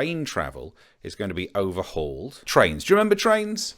Train travel is going to be overhauled. Trains. Do you remember trains?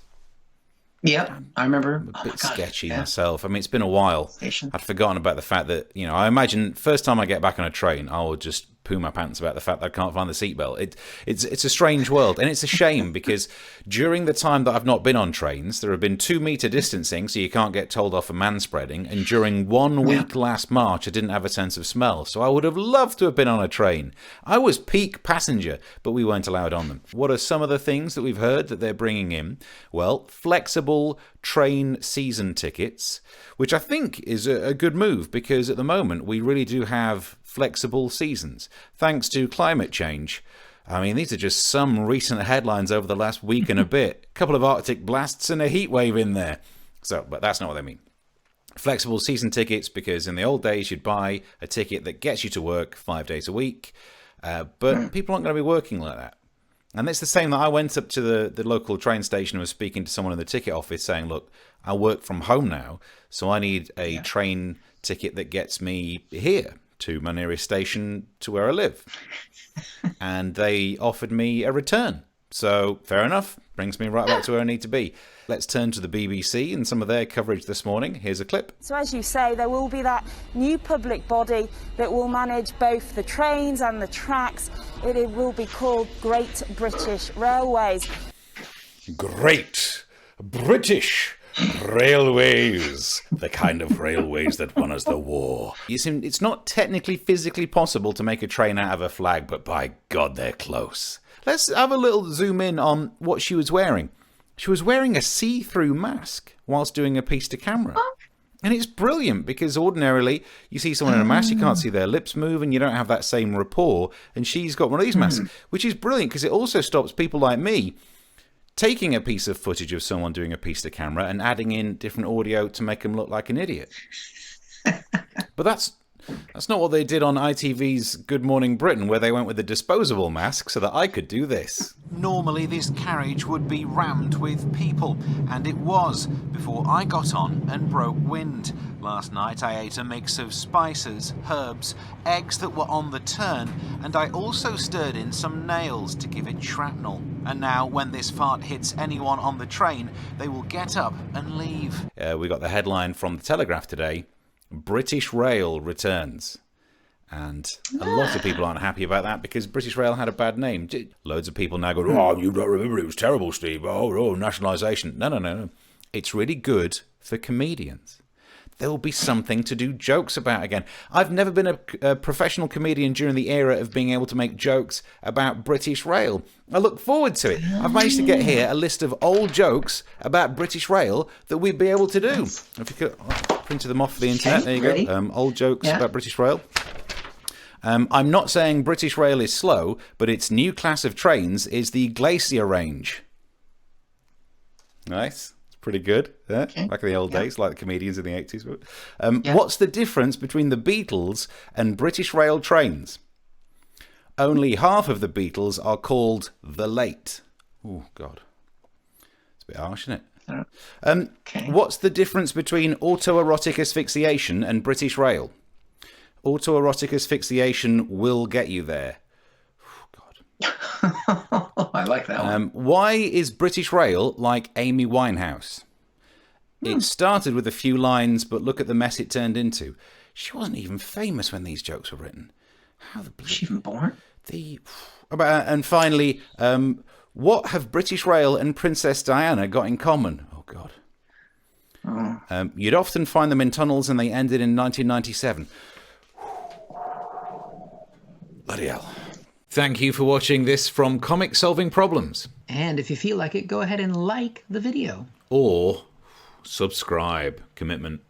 Yeah, I remember. I'm a bit sketchy Yeah. myself. I mean, it's been a while. Station. I'd forgotten about the fact that, I imagine first time I get back on a train, I'll just poo my pants about the fact that I can't find the seatbelt. It's a strange world, and it's a shame because during the time that I've not been on trains, there have been 2 meter distancing, so you can't get told off for manspreading. And during 1 week last March, I didn't have a sense of smell, so I would have loved to have been on a train. I was peak passenger, but we weren't allowed on them. What are some of the things that we've heard that they're bringing in? Well, flexible train season tickets, which I think is a good move because at the moment we really do have flexible seasons thanks to climate change. I mean, these are just some recent headlines over the last week and a bit. A couple of Arctic blasts and a heat wave in there. But that's not what they mean. Flexible season tickets, because in the old days you'd buy a ticket that gets you to work 5 days a week, but people aren't going to be working like that. And it's the same that I went up to the local train station and was speaking to someone in the ticket office saying, look, I work from home now, so I need a train ticket that gets me here to my nearest station to where I live. And they offered me a return. So fair enough, brings me right back to where I need to be. Let's turn to the BBC and some of their coverage this morning. Here's a clip. So as you say, there will be that new public body that will manage both the trains and the tracks. It will be called Great British Railways. Great British Railways, the kind of railways that won us the war. You see, it's not technically physically possible to make a train out of a flag, but by God, they're close. Let's have a little zoom in on what she was wearing. She was wearing a see-through mask whilst doing a piece to camera. And it's brilliant because ordinarily you see someone in a mask, you can't see their lips move and you don't have that same rapport. And she's got one of these masks, which is brilliant because it also stops people like me taking a piece of footage of someone doing a piece to camera and adding in different audio to make them look like an idiot. But that's not what they did on ITV's Good Morning Britain, where they went with a disposable mask so that I could do this. Normally this carriage would be rammed with people, and it was, before I got on and broke wind. Last night I ate a mix of spices, herbs, eggs that were on the turn, and I also stirred in some nails to give it shrapnel. And now when this fart hits anyone on the train, they will get up and leave. We got the headline from the Telegraph today. British Rail returns. And a lot of people aren't happy about that because British Rail had a bad name. Loads of people now go, oh, you don't remember, it was terrible, Steve. Oh, nationalisation. No. It's really good for comedians. There will be something to do jokes about again. I've never been a professional comedian during the era of being able to make jokes about British Rail. I look forward to it. I've managed to get here a list of old jokes about British Rail that we'd be able to do. If you could, I've printed them off the internet. There you go. Old jokes about British Rail. I'm not saying British Rail is slow, but its new class of trains is the Glacier Range. Nice. Pretty good, yeah? Back in the old days, like the comedians in the 80s. What's the difference between the Beatles and British Rail trains? Only half of the Beatles are called the Late. Oh, God. It's a bit harsh, isn't it? What's the difference between autoerotic asphyxiation and British Rail? Autoerotic asphyxiation will get you there. I like that one. Why is British Rail like Amy Winehouse? It started with a few lines, but look at the mess it turned into. She wasn't even famous when these jokes were written. How the Was she even born? And finally, what have British Rail and Princess Diana got in common? Oh, God. You'd often find them in tunnels and they ended in 1997. Bloody hell. Thank you for watching this from Comic Solving Problems. And if you feel like it, go ahead and like the video. Or subscribe. Commitment.